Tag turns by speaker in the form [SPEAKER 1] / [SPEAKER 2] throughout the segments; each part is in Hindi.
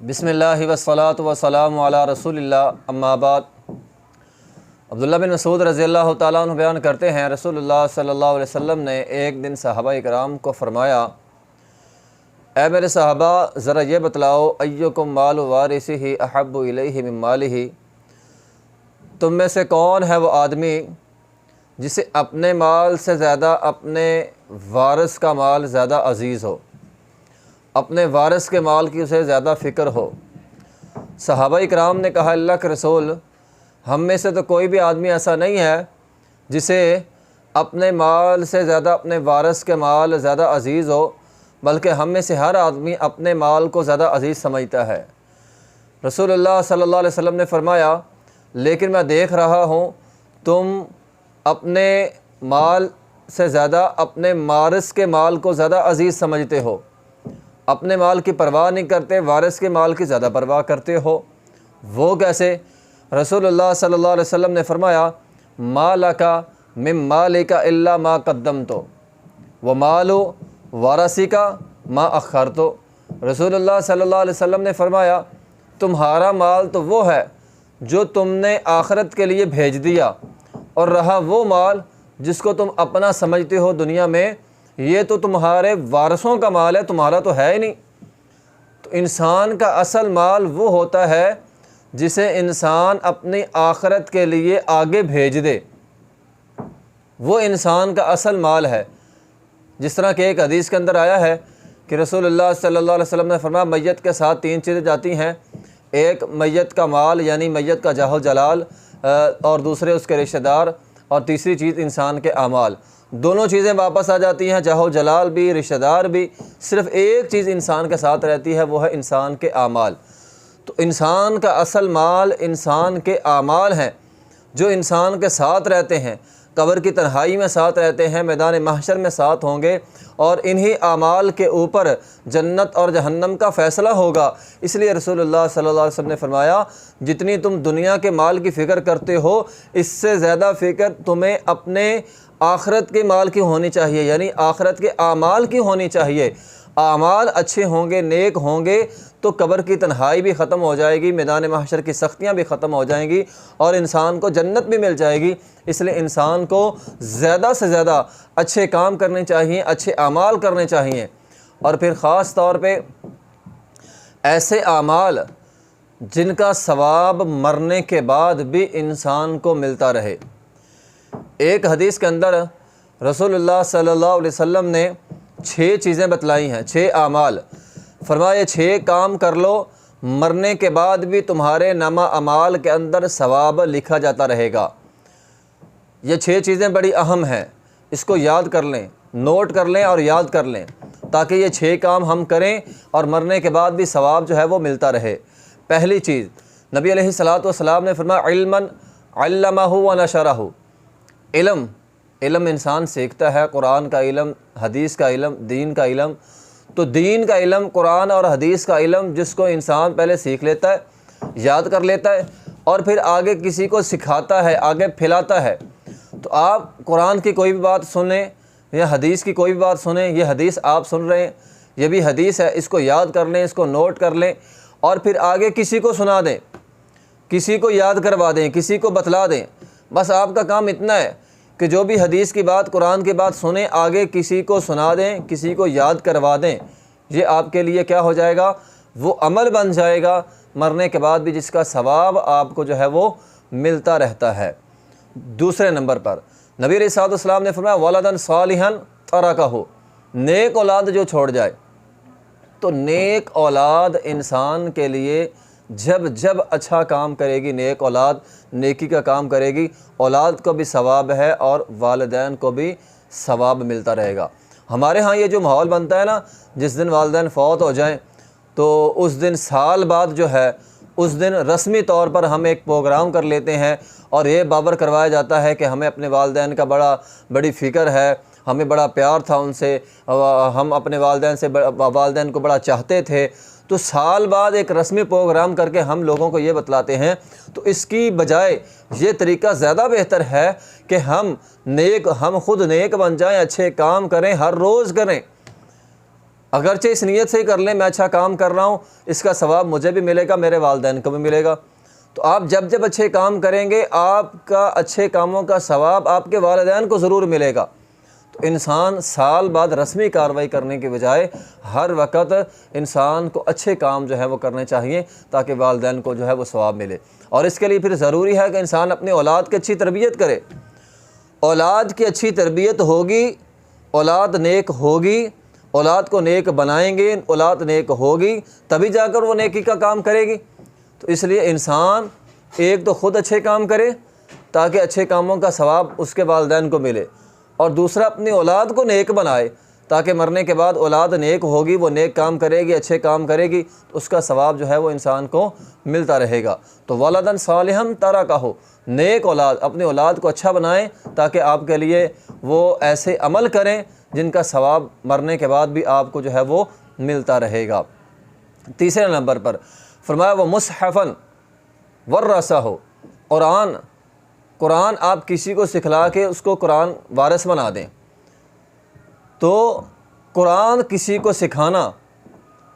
[SPEAKER 1] बिस्मिल्लाहि वस्सलातु वस्सलामु अला रसूलिल्लाह अम्मा बाद। अब्दुल्लाह बिन मसूद रज़ियल्लाहु ताला अन्हु बयान करते हैं, रसूलुल्लाह सल्लल्लाहु अलैहि वसल्लम ने एक दिन सहाबा इकराम को फ़रमाया, ऐ मेरे सहाबा, ज़रा ये बतलाओ, अय्युकुम मालु वारिसिही अहब्बु इलैहि मिन मालिही, तुम में से कौन है वो आदमी जिसे अपने माल से ज़्यादा अपने वारिस का माल ज़्यादा अज़ीज़ हो, अपने वारिस के माल की उसे ज़्यादा फ़िक्र हो। सहाबा इकराम ने कहा, अल्लाह के रसूल, हम में से तो कोई भी आदमी ऐसा नहीं है जिसे अपने माल से ज़्यादा अपने वारिस के माल ज़्यादा अज़ीज़ हो, बल्कि हम में से हर आदमी अपने माल को ज़्यादा अज़ीज़ समझता है। रसूलुल्लाह सल्लल्लाहु अलैहि वसल्लम ने फ़रमाया, लेकिन मैं देख रहा हूँ तुम अपने माल से ज़्यादा अपने वारिस के माल को ज़्यादा अज़ीज़ समझते हो, अपने माल की परवाह नहीं करते, वारिस के माल की ज़्यादा परवाह करते हो। वो कैसे? रसूलुल्लाह सल्लल्लाहु अलैहि वसल्लम ने फ़रमाया, मा लका मिन मालिका इल्ला मा क़द्दमतो व मालु वारसिका मा अख़रतो। रसूलुल्लाह सल्लल्लाहु अलैहि वसल्लम ने फ़रमाया, तुम्हारा माल तो वो है जो तुमने आखिरत के लिए भेज दिया, और रहा वो माल जिसको तुम अपना समझते हो दुनिया में, ये तो तुम्हारे वारसों का माल है, तुम्हारा तो है ही नहीं। तो इंसान का असल माल वो होता है जिसे इंसान अपनी आखिरत के लिए आगे भेज दे, वो इंसान का असल माल है। जिस तरह के एक हदीस के अंदर आया है कि रसूलुल्लाह सल्लल्लाहु अलैहि वसल्लम ने फरमाया, मैयत के साथ तीन चीज़ें जाती हैं, एक मैयत का माल यानी मैयत का जाहो जलाल, और दूसरे उसके रिश्तेदार, और तीसरी चीज़ इंसान के आमाल। दोनों चीज़ें वापस आ जाती हैं, जाहो जलाल भी, रिश्तेदार भी। सिर्फ़ एक चीज़ इंसान के साथ रहती है, वो है इंसान के आमाल। तो इंसान का असल माल इंसान के आमाल हैं, जो इंसान के साथ रहते हैं, कब्र की तन्हाई में साथ रहते हैं, मैदान महशर में साथ होंगे, और इन्हीं आमाल के ऊपर जन्नत और जहन्नम का फ़ैसला होगा। इसलिए रसूलुल्लाह सल्लल्लाहु अलैहि वसल्लम ने फरमाया, जितनी तुम दुनिया के माल की फ़िक्र करते हो, इससे ज़्यादा फ़िक्र तुम्हें अपने आखिरत के माल की होनी चाहिए, यानी आखिरत के आमाल की होनी चाहिए। आमाल अच्छे होंगे, नेक होंगे, तो कब्र की तन्हाई भी ख़त्म हो जाएगी, मैदान महशर की सख्तियाँ भी ख़त्म हो जाएंगी, और इंसान को जन्नत भी मिल जाएगी। इसलिए इंसान को ज़्यादा से ज़्यादा अच्छे काम करने चाहिए, अच्छे आमाल करने चाहिए, और फिर ख़ास तौर पे ऐसे आमाल जिनका सवाब मरने के बाद भी इंसान को मिलता रहे। एक हदीस के अंदर रसूलुल्लाह सल्लल्लाहु अलैहि वसल्लम ने 6 चीज़ें बतलाई हैं, 6 आमाल। फरमाया, 6 काम कर लो, मरने के बाद भी तुम्हारे नामा अमाल के अंदर सवाब लिखा जाता रहेगा। ये 6 चीज़ें बड़ी अहम हैं, इसको याद कर लें, नोट कर लें और याद कर लें, ताकि ये 6 काम हम करें और मरने के बाद भी सवाब जो है वो मिलता रहे। पहली चीज़, नबी अलैहिस्सलातु वस्सलाम ने फरमाया, इल्मन अल्लमहु व नशरहु। इल्म इंसान सीखता है, कुरान का इल्म, हदीस का इल्म, दीन का इल्म। तो दीन का इल्म, कुरान और हदीस का इल्म जिसको इंसान पहले सीख लेता है, याद कर लेता है, और फिर आगे किसी को सिखाता है, आगे फैलाता है। तो आप कुरान की कोई भी बात सुने या हदीस की कोई भी बात सुने, ये हदीस आप सुन रहे हैं, ये भी हदीस है, इसको याद कर लें, इसको नोट कर लें, और फिर आगे किसी को सुना दें, किसी को याद करवा दें, किसी को बतला दें। बस आपका काम इतना है कि जो भी हदीस की बात, कुरान की बात सुने, आगे किसी को सुना दें, किसी को याद करवा दें। ये आपके लिए क्या हो जाएगा? वो अमल बन जाएगा, मरने के बाद भी जिसका सवाब आपको जो है वो मिलता रहता है। दूसरे नंबर पर नबी अलैहिस्सलातु वस्सलाम ने फरमाया, वलदन सालिहन तरकहु, नेक औलाद जो छोड़ जाए। तो नेक औलाद इंसान के लिए जब जब अच्छा काम करेगी, नेक औलाद नेकी का काम करेगी, औलाद को भी सवाब है और वालिदैन को भी सवाब मिलता रहेगा। हमारे यहाँ ये जो माहौल बनता है ना, जिस दिन वालिदैन फ़ौत हो जाएं, तो उस दिन साल बाद जो है, उस दिन रस्मी तौर पर हम एक प्रोग्राम कर लेते हैं, और ये बाबर करवाया जाता है कि हमें अपने वालिदैन का बड़ी फ़िक्र है, हमें बड़ा प्यार था उनसे, हम अपने वालिदैन को बड़ा चाहते थे। तो साल बाद एक रस्मी प्रोग्राम करके हम लोगों को ये बतलाते हैं। तो इसकी बजाय ये तरीका ज़्यादा बेहतर है कि हम खुद नेक बन जाएं, अच्छे काम करें, हर रोज़ करें। अगरचे इस नीयत से ही कर लें मैं अच्छा काम कर रहा हूँ, इसका सवाब मुझे भी मिलेगा, मेरे वालिदैन को भी मिलेगा। तो आप जब जब अच्छे काम करेंगे आपका अच्छे कामों का सवाब आपके वालिदैन को ज़रूर मिलेगा। तो इंसान साल बाद रस्मी कार्रवाई करने के बजाय हर वक्त इंसान को अच्छे काम जो है वो करने चाहिए ताकि वालिदैन को जो है वो सवाब मिले। और इसके लिए फिर ज़रूरी है कि इंसान अपनी औलाद की अच्छी तरबियत करे। औलाद की अच्छी तरबियत होगी, औलाद नेक होगी, औलाद को नेक बनाएंगे, औलाद नेक होगी, तभी जाकर वो नेकी का काम करेगी। तो इसलिए इंसान एक तो ख़ुद अच्छे काम करे ताकि अच्छे कामों का सवाब उसके वालिदैन को मिले, और दूसरा अपनी औलाद को नेक बनाए ताकि मरने के बाद औलाद नेक होगी, वो नेक काम करेगी, अच्छे काम करेगी, तो उसका सवाब जो है वो इंसान को मिलता रहेगा। तो वलदन सालिहन तरकहु, नेक औलाद, अपनी औलाद को अच्छा बनाएं ताकि आपके लिए वो ऐसे अमल करें जिनका सवाब मरने के बाद भी आपको जो है वो मिलता रहेगा। तीसरे नंबर पर फरमाया वो मुसहफ़न वर्रसहु, कुरान आप किसी को सिखला के उसको कुरान वारिस बना दें। तो कुरान किसी को सिखाना,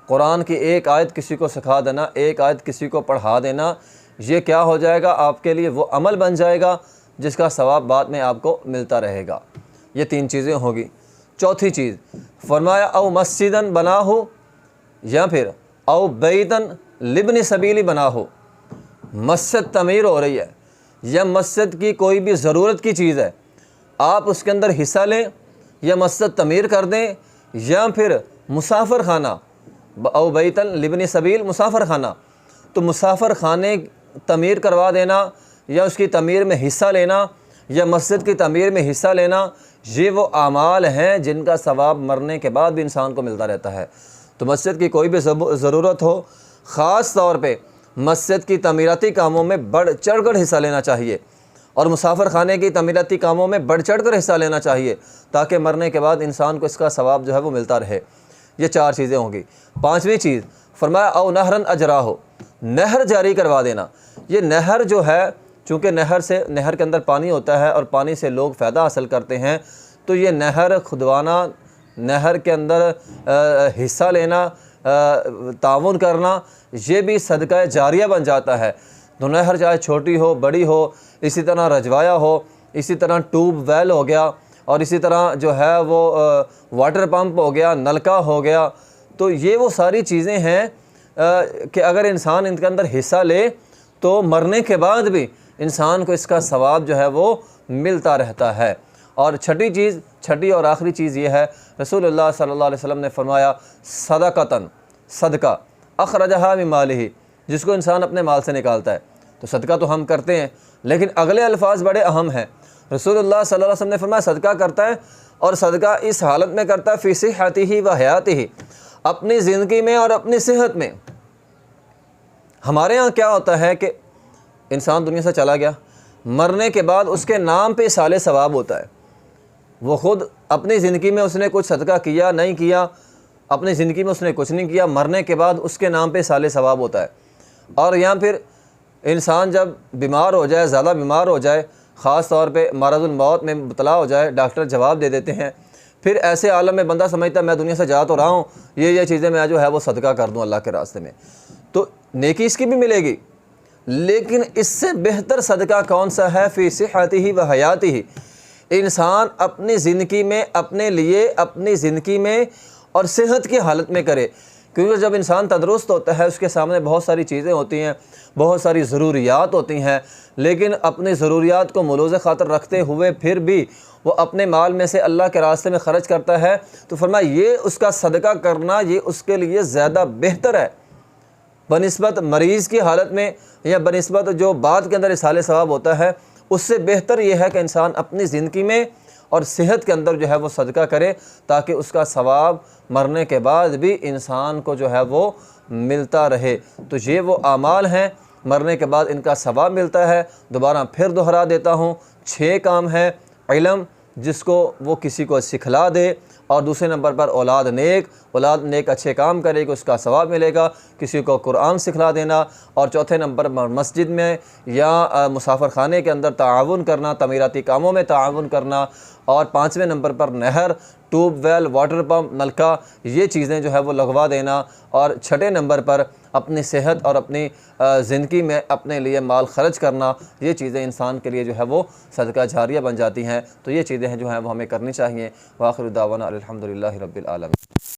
[SPEAKER 1] कुरान की एक आयत किसी को सिखा देना, एक आयत किसी को पढ़ा देना, ये क्या हो जाएगा आपके लिए, वो अमल बन जाएगा जिसका सवाब बाद में आपको मिलता रहेगा। ये तीन चीज़ें होगी। चौथी चीज़ फरमाया औ मस्जिदन बना हो या फिर औ बैतन लिब्न सबीली बना हो। मस्जिद तमीर हो रही है या मस्जिद की कोई भी ज़रूरत की चीज़ है, आप उसके अंदर हिस्सा लें या मस्जिद तमीर कर दें, या फिर मुसाफिर खाना औ बैतन लिब्न सबील मुसाफिर खाना, तो मुसाफिर खाने तमीर करवा देना या उसकी तमीर में हिस्सा लेना या मस्जिद की तमीर में हिस्सा लेना, ये वो आमाल हैं जिनका सवाब मरने के बाद भी इंसान को मिलता रहता है। तो मस्जिद की कोई भी ज़रूरत हो, ख़ास तौर पे मस्जिद की तमीराती कामों में बढ़ चढ़ कर हिस्सा लेना चाहिए और मुसाफिर खाने की तमीराती कामों में बढ़ चढ़ कर हिस्सा लेना चाहिए ताकि मरने के बाद इंसान को इसका सवाब जो है वो मिलता रहे। ये चार चीज़ें होंगी। पाँचवीं चीज़ फरमाया औ नहरन अजरा हो, नहर जारी करवा देना। ये नहर जो है, चूँकि नहर के अंदर पानी होता है और पानी से लोग फ़ायदा हासिल करते हैं, तो ये नहर खुदवाना, नहर के अंदर हिस्सा लेना, ताउन करना, ये भी सदका जारिया बन जाता है। तो नहर चाहे छोटी हो बड़ी हो, इसी तरह रजवाया हो, इसी तरह ट्यूब वेल हो गया, और इसी तरह जो है वो वाटर पंप हो गया, नलका हो गया, तो ये वो सारी चीज़ें हैं कि अगर इंसान इनके अंदर हिस्सा ले तो मरने के बाद भी इंसान को इसका सवाब जो है वो मिलता रहता है। और छठी और आखिरी चीज़ ये है, रसूलुल्लाह सल्लल्लाहु अलैहि वसल्लम ने फरमाया सदक़तन, सदका अखरजहा मिन मालिही, जिसको इंसान अपने माल से निकालता है। तो सदका तो हम करते हैं, लेकिन अगले अल्फाज बड़े अहम हैं। रसूलुल्लाह सल्लल्लाहु अलैहि वसल्लम ने फरमाया सदका करता है, और सदका इस हालत में करता है फ़ी सिहतिही व हयातिही, अपनी ज़िंदगी में और अपनी सेहत में। हमारे यहाँ क्या होता है कि इंसान दुनिया से चला गया, मरने के बाद उसके नाम पे साले सवाब होता है। वो ख़ुद अपनी ज़िंदगी में उसने कुछ सदका किया नहीं किया, अपनी ज़िंदगी में उसने कुछ नहीं किया, मरने के बाद उसके नाम पे साले सवाब होता है। और यहाँ फिर इंसान जब बीमार हो जाए, ज़्यादा बीमार हो जाए, ख़ास तौर पे मरज़ुल मौत में मुबतला हो जाए, डॉक्टर जवाब दे देते हैं, फिर ऐसे आलम में बंदा समझता मैं दुनिया से जा तो रहा हूँ, ये चीज़ें मैं जो है वो सदका कर दूँ अल्लाह के रास्ते में, तो नेकी इसकी भी मिलेगी। लेकिन इससे बेहतर सदका कौन सा है? फ़ी सिहतिही व हयातिही, इंसान अपनी ज़िंदगी में, अपने लिए, अपनी ज़िंदगी में और सेहत की हालत में करे। क्योंकि जब इंसान तंदुरुस्त होता है उसके सामने बहुत सारी चीज़ें होती हैं, बहुत सारी ज़रूरियात होती हैं, लेकिन अपनी ज़रूरियात को मुलूज़ ख़ातर रखते हुए फिर भी वो अपने माल में से अल्लाह के रास्ते में ख़र्च करता है, तो फरमाया ये उसका सदका करना ये उसके लिए ज़्यादा बेहतर है बनिस्बत मरीज़ की हालत में, या बनिस्बत जो बाद के अंदर इसाले सवाब होता है उससे बेहतर यह है कि इंसान अपनी ज़िंदगी में और सेहत के अंदर जो है वो सदका करे, ताकि उसका सवाब मरने के बाद भी इंसान को जो है वो मिलता रहे। तो ये वो आमाल हैं, मरने के बाद इनका सवाब मिलता है। दोबारा फिर दोहरा देता हूँ, 6 काम है। इल्म, जिसको वो किसी को सिखला दे और दूसरे नंबर पर औलाद नेक अच्छे काम करेगी, उसका सवाब मिलेगा। किसी को कुरान सिखला देना। और चौथे नंबर पर मस्जिद में या मुसाफिर खाने के अंदर ताआवुन करना, तमीराती कामों में ताआवुन करना। और पाँचवें नंबर पर नहर, ट्यूबवेल, वाटर पम्प, नलका, ये चीज़ें जो है वो लगवा देना। और छठे नंबर पर अपनी सेहत और अपनी ज़िंदगी में अपने लिए माल खर्च करना, ये चीज़ें इंसान के लिए जो है वो सदका जारिया बन जाती हैं। तो ये चीज़ें जो हैं वो हमें करनी चाहिए। व आखिर दावाना अल्हम्दुलिल्लाहि रब्बिल आलमीन।